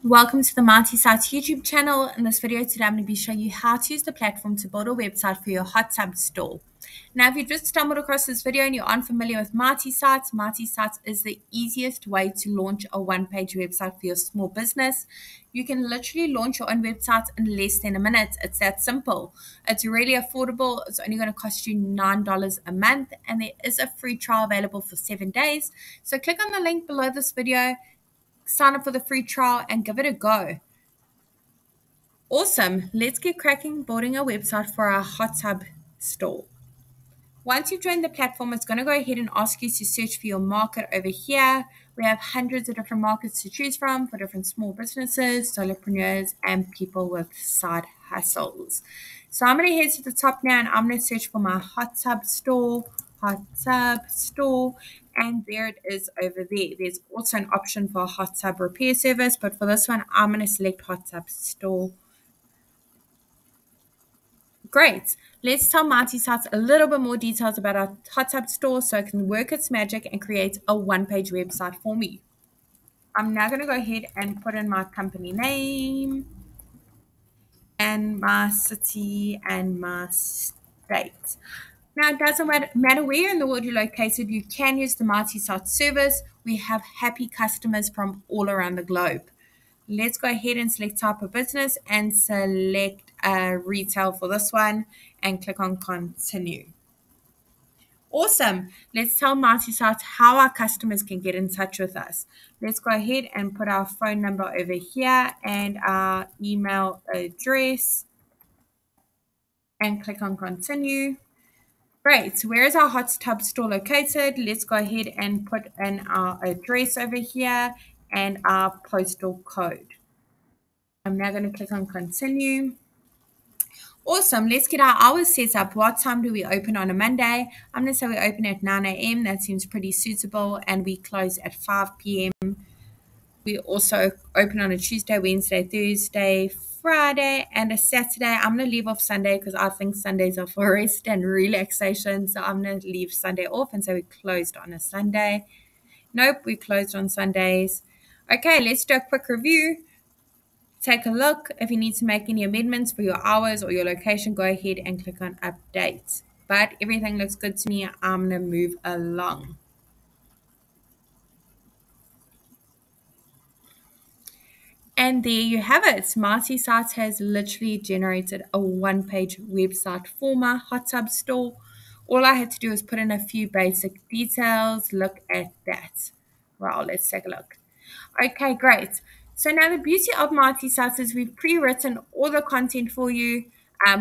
Welcome to the Marty Sites YouTube channel. In this video today, I'm going to be showing you how to use the platform to build a website for your hot tub store. Now, if you just stumbled across this video and you're unfamiliar with Marty Sites is the easiest way to launch a one-page website for your small business. You can literally launch your own website in less than a minute. It's that simple. It's really affordable. It's only going to cost you $9 a month, and there is a free trial available for 7 days. So click on the link below this video, sign up for the free trial, and give it a go. Awesome. Let's get cracking building a website for our hot tub store. Once you've joined the platform, it's going to go ahead and ask you to search for your market over here. We have hundreds of different markets to choose from for different small businesses, solopreneurs, and people with side hustles. So I'm going to head to the top now and I'm going to search for my hot tub store, and there it is over there. There's also an option for a hot tub repair service, but for this one, I'm going to select hot tub store. Great. Let's tell Marty Sites a little bit more details about our hot tub store so it can work its magic and create a one-page website for me. I'm now going to go ahead and put in my company name and my city and my state. Now, it doesn't matter where in the world you're located, you can use the Marty Sites service. We have happy customers from all around the globe. Let's go ahead and select type of business and select retail for this one and click on continue. Awesome. Let's tell Marty Sites how our customers can get in touch with us. Let's go ahead and put our phone number over here and our email address and click on continue. Great. So where is our hot tub store located? Let's go ahead and put in our address over here and our postal code. I'm now going to click on continue. Awesome. Let's get our hours set up. What time do we open on a Monday? I'm going to say we open at 9 a.m. That seems pretty suitable. And we close at 5 p.m. We also open on a Tuesday, Wednesday, Thursday, Friday, and a Saturday. I'm going to leave off Sunday because I think Sundays are for rest and relaxation. So I'm going to leave Sunday off and say we closed on a Sunday. Nope, we closed on Sundays. Okay, let's do a quick review. Take a look. If you need to make any amendments for your hours or your location, go ahead and click on update. But everything looks good to me. I'm going to move along. And there you have it. Marty Sites has literally generated a one-page website for my hot tub store. All I had to do is put in a few basic details. Look at that. Wow, let's take a look. Okay, great. So now the beauty of Marty Sites is we've pre-written all the content for you.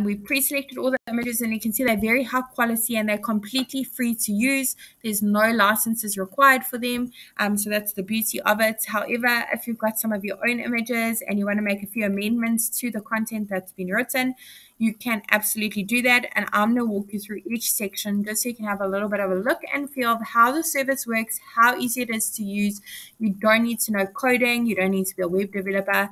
We've pre-selected all the images, and you can see they're very high quality and they're completely free to use. There's no licenses required for them. So that's the beauty of it. However, if you've got some of your own images and you want to make a few amendments to the content that's been written, you can absolutely do that. And I'm going to walk you through each section just so you can have a little bit of a look and feel of how the service works, how easy it is to use. You don't need to know coding. You don't need to be a web developer.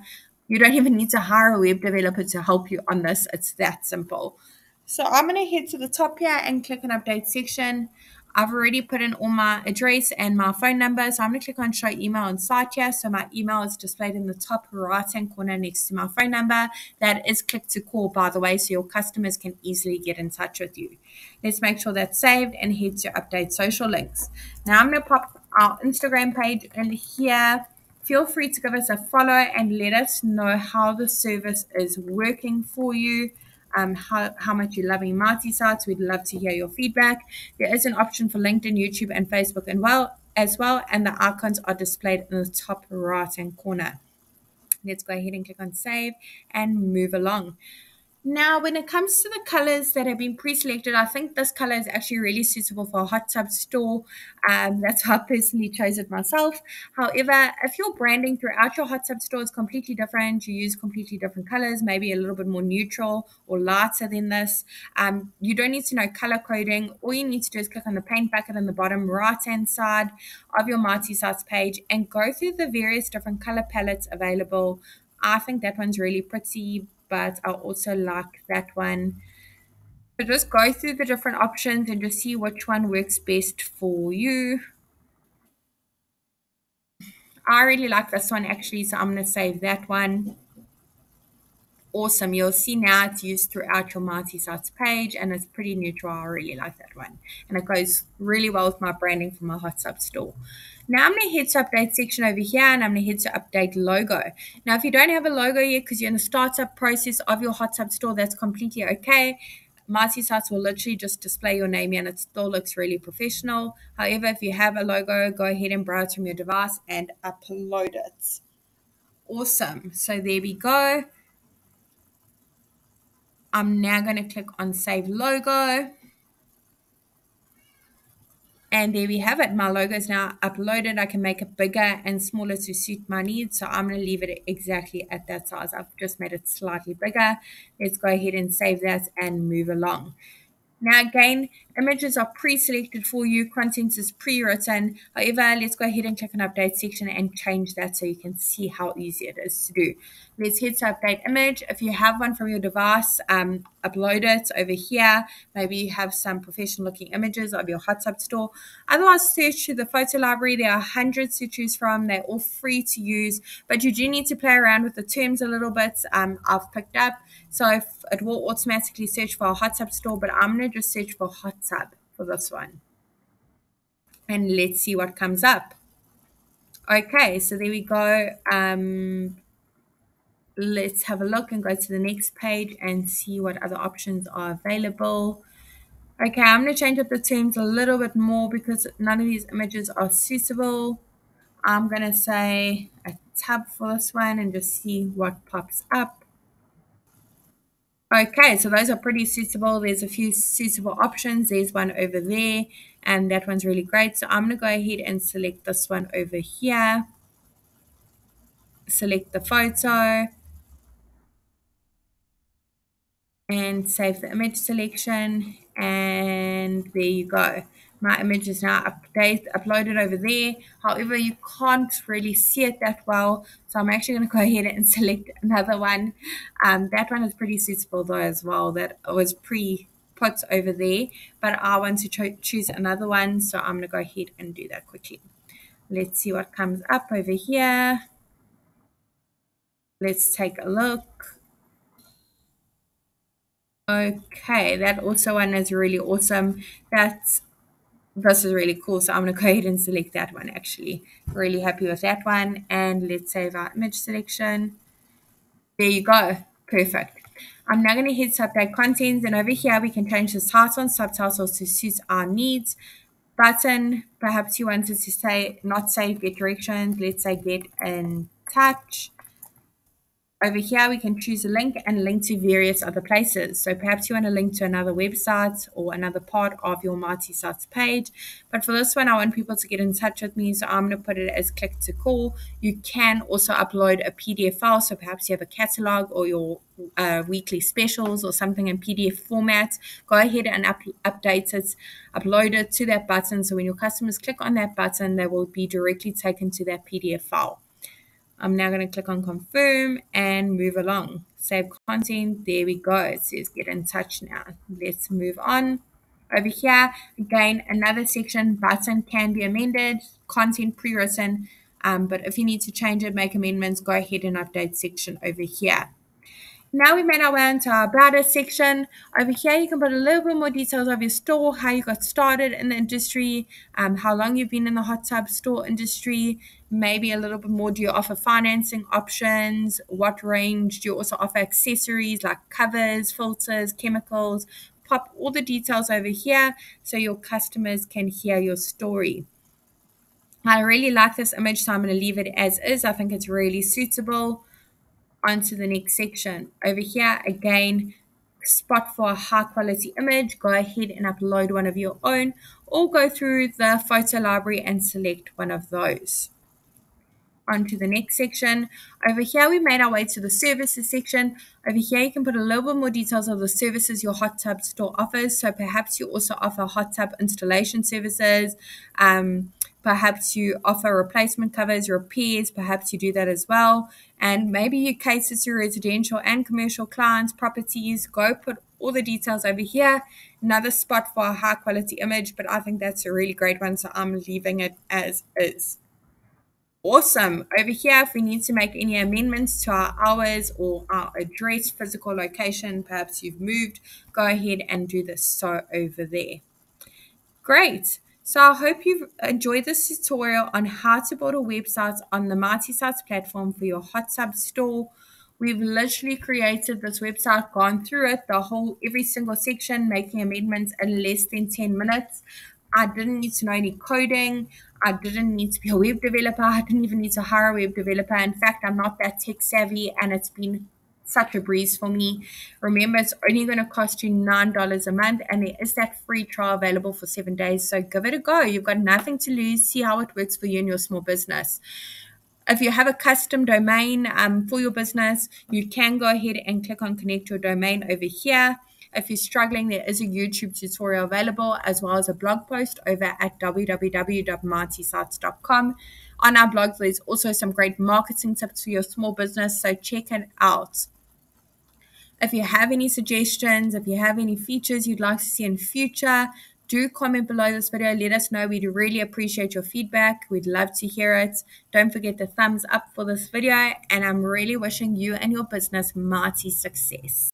You don't even need to hire a web developer to help you on this. It's that simple. So I'm going to head to the top here and click on update section. I've already put in all my address and my phone number. So I'm going to click on show email and site here. So my email is displayed in the top right hand corner next to my phone number. That is click to call, by the way, so your customers can easily get in touch with you. Let's make sure that's saved and head to update social links. Now I'm going to pop our Instagram page in here. Feel free to give us a follow and let us know how the service is working for you, how much you're loving Marty Sites. We'd love to hear your feedback. There is an option for LinkedIn, YouTube, and Facebook as well, and the icons are displayed in the top right-hand corner. Let's go ahead and click on save and move along. Now, when it comes to the colors that have been pre-selected, I think this color is actually really suitable for a hot tub store. That's how I personally chose it myself. However, if your branding throughout your hot tub store is completely different, you use completely different colors, maybe a little bit more neutral or lighter than this, you don't need to know color coding. All you need to do is click on the paint bucket on the bottom right-hand side of your Marty Sites page and go through the various different color palettes available. I think that one's really pretty, but I also like that one. So just go through the different options and just see which one works best for you. I really like this one actually, so I'm going to save that one. Awesome. You'll see now it's used throughout your multi-sites page and it's pretty neutral. I really like that one. And it goes really well with my branding for my hot tub store. Now I'm going to hit to update section over here and I'm going to hit to update logo. Now, if you don't have a logo yet because you're in the startup process of your hot tub store, that's completely okay. Multi-sites will literally just display your name here and it still looks really professional. However, if you have a logo, go ahead and browse from your device and upload it. Awesome. So there we go. I'm now going to click on Save Logo. And there we have it. My logo is now uploaded. I can make it bigger and smaller to suit my needs. So I'm going to leave it exactly at that size. I've just made it slightly bigger. Let's go ahead and save that and move along. Now, again, images are pre-selected for you. Content is pre-written. However, let's go ahead and click on Update section and change that so you can see how easy it is to do. Let's hit to Update Image. If you have one from your device, upload it over here. Maybe you have some professional-looking images of your hot tub store. Otherwise, search through the photo library. There are hundreds to choose from. They're all free to use, but you do need to play around with the terms a little bit. I've picked up. So if it will automatically search for a hot tub store, but I'm going to just search for hot tub for this one. And let's see what comes up. Okay, so there we go. Let's have a look and go to the next page and see what other options are available. Okay, I'm going to change up the terms a little bit more because none of these images are suitable. I'm going to say a tub for this one and just see what pops up. Okay, so those are pretty suitable. There's a few suitable options. There's one over there, and that one's really great. So I'm going to go ahead and select this one over here. Select the photo and save the image selection. And there you go. My image is now uploaded over there. However, you can't really see it that well. So I'm actually going to go ahead and select another one. That one is pretty suitable though as well. That was pre-put over there. But I want to choose another one. So I'm going to go ahead and do that quickly. Let's see what comes up over here. Let's take a look. Okay, that also one is really awesome. This is really cool. So I'm going to go ahead and select that one actually. Really happy with that one. And let's save our image selection. There you go. Perfect. I'm now going to hit update content. And over here, we can change the title and subtitles to suit our needs. Button, perhaps you wanted to say, not save, get directions. Let's say get in touch. Over here, we can choose a link and link to various other places. So perhaps you want to link to another website or another part of your multi-sites page. But for this one, I want people to get in touch with me. So I'm going to put it as click to call. You can also upload a PDF file. So perhaps you have a catalog or your weekly specials or something in PDF format. Go ahead and update it, upload it to that button. So when your customers click on that button, they will be directly taken to that PDF file. I'm now going to click on confirm and move along. Save content. There we go. It says get in touch now. Let's move on. Over here, again, another section. Button can be amended. Content pre-written. But if you need to change it, make amendments, go ahead and update section over here. Now we made our way into our About Us section. Over here, you can put a little bit more details of your store, how you got started in the industry, how long you've been in the hot tub store industry, maybe a little bit more. Do you offer financing options? What range? Do you also offer accessories like covers, filters, chemicals? Pop all the details over here so your customers can hear your story. I really like this image, so I'm going to leave it as is. I think it's really suitable. Onto the next section. Over here, again, spot for a high quality image. Go ahead and upload one of your own or go through the photo library and select one of those. Onto the next section. Over here, we made our way to the services section. Over here, you can put a little bit more details of the services your hot tub store offers. So perhaps you also offer hot tub installation services. Perhaps you offer replacement covers, repairs. Perhaps you do that as well. And maybe you cater to residential and commercial clients, properties. Go put all the details over here. Another spot for a high quality image, but I think that's a really great one. So I'm leaving it as is. Awesome. Over here, if we need to make any amendments to our hours or our address, physical location, perhaps you've moved, go ahead and do this so over there. Great. So I hope you've enjoyed this tutorial on how to build a website on the Mighty Sites platform for your hot tub store. We've literally created this website, gone through it, every single section, making amendments in less than 10 minutes. I didn't need to know any coding. I didn't need to be a web developer. I didn't even need to hire a web developer. In fact, I'm not that tech savvy, and it's been such a breeze for me. Remember, it's only going to cost you $9 a month, and there is that free trial available for 7 days. So give it a go. You've got nothing to lose. See how it works for you and your small business. If you have a custom domain for your business, you can go ahead and click on connect your domain over here. If you're struggling, there is a YouTube tutorial available as well as a blog post over at www.mightysites.com. On our blog, there's also some great marketing tips for your small business, so check it out. If you have any suggestions, if you have any features you'd like to see in future, do comment below this video. Let us know. We'd really appreciate your feedback. We'd love to hear it. Don't forget the thumbs up for this video. And I'm really wishing you and your business mighty success.